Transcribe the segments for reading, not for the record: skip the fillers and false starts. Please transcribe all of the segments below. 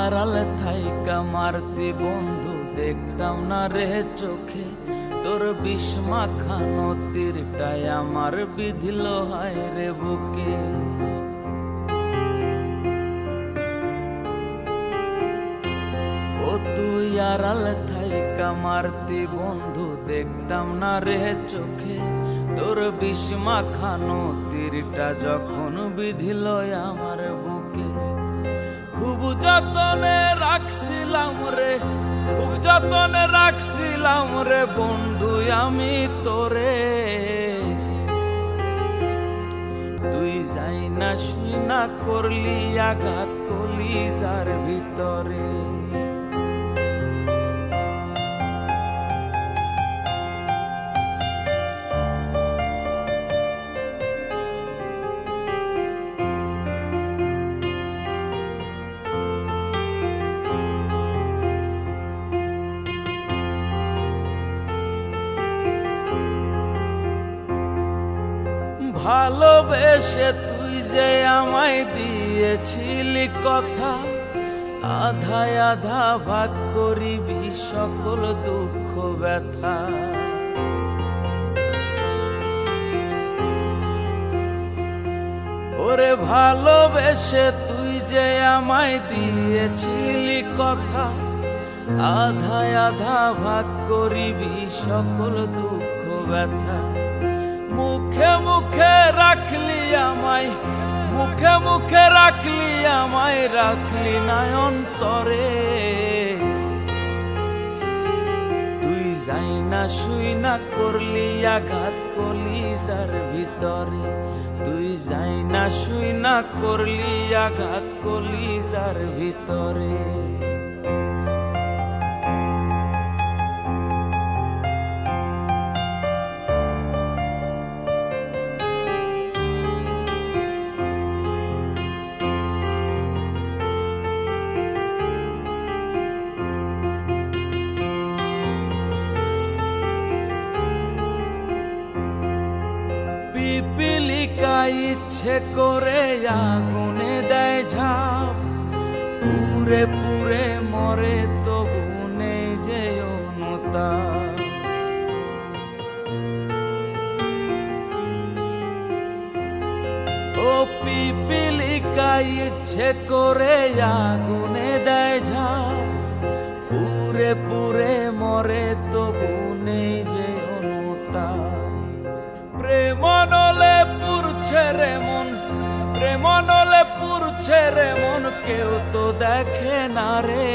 আড়ালে থাইকা মারতি বন্ধু, দেখতাম না রে চোখে তোর বিস্মাখা নদীরটাই আমার বিধিল হায় রে বুকে। ও তুই আড়ালে থাইকা মারতি বন্ধু, দেখতাম না রে চোখে তোর বিস্মাখা নদীরটা যখন বিধিল আমার বুকে। খুব যতনে রাখছিলাম রে, খুব যতনে রাখছিলাম রে বন্ধু আমি তোরে, তুই যাই না শুই না করলি আঘাত কলিজার ভিতরে। ভালোবেসে তুই যে আমায় দিয়েছিলি কথা, আধায় আধা ভাগ করিবি সকল দুঃখ ব্যথা। ওরে ভালোবেসে তুই যে আমায় দিয়েছিলি কথা, আধায় আধা ভাগ করিবি সকল দুঃখ ব্যথা। মুখে মুখে রাখলি আমায়, মুখে মুখে রাখলি আমায়, রাখলি না অন্তরে, তুই যাই না শুই না করলি আঘাত কলিজার ভিতরে, তুই যাই না শুই না করলি আঘাত কলিজার ভিতরে। পিপিলিকা ইচ্ছে করে আগুনে দেয় ঝাঁপ, পুরে পুরে মরে তবু নেই যে অনুতাপ। ও পিপিলিকা ইচ্ছে করে আগুনে দেয় ঝাঁপ, পুরে পুরে মরে তবু নেই যে অনুতাপ। প্রেম নলে পুরছে রে মন, প্রেম নলে পুরছে রে মন, কেউ তো দেখে না রে,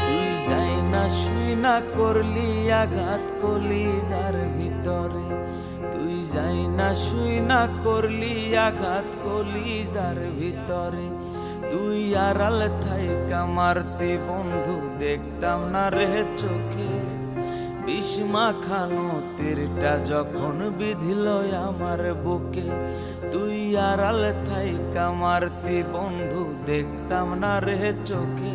তুই যাই না শুই না করলি আঘাত কলিজার ভিতরে, তুই যাই না শুই না করলি আঘাত কলিজার ভিতরে। তুই আড়াল থাইকা মারতি বন্ধু, দেখতাম না রে চোখে বিস্মাখা নদীরটা যখন বিধিল আমার বুকে। তুই আড়াল থাইকা মারতি বন্ধু, দেখতাম না রে চোখে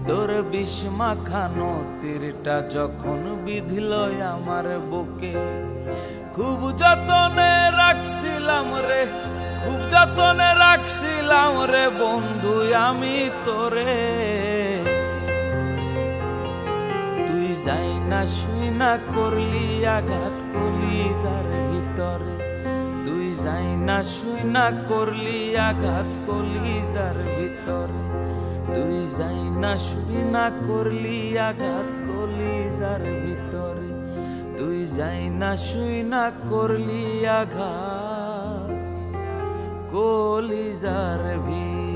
তোর বিস্মাখা নদীরটা যখন বিধিল আমার বুকে। খুব যতনে রাখছিলাম রে, খুব যতনে রাখছিলাম রে বন্ধু আমি তোরে, তুই যাই না শুই না করলি আঘাত কলিজার ভিতরে, তুই যাই না শুই না করলি আঘাত কলিজার ভিতরে, তুই যাই না শুই না করলি আঘাত কলিজার ভিতরে, তুই যাই না শুই না করলি আঘাত কলিজার ভিতরে।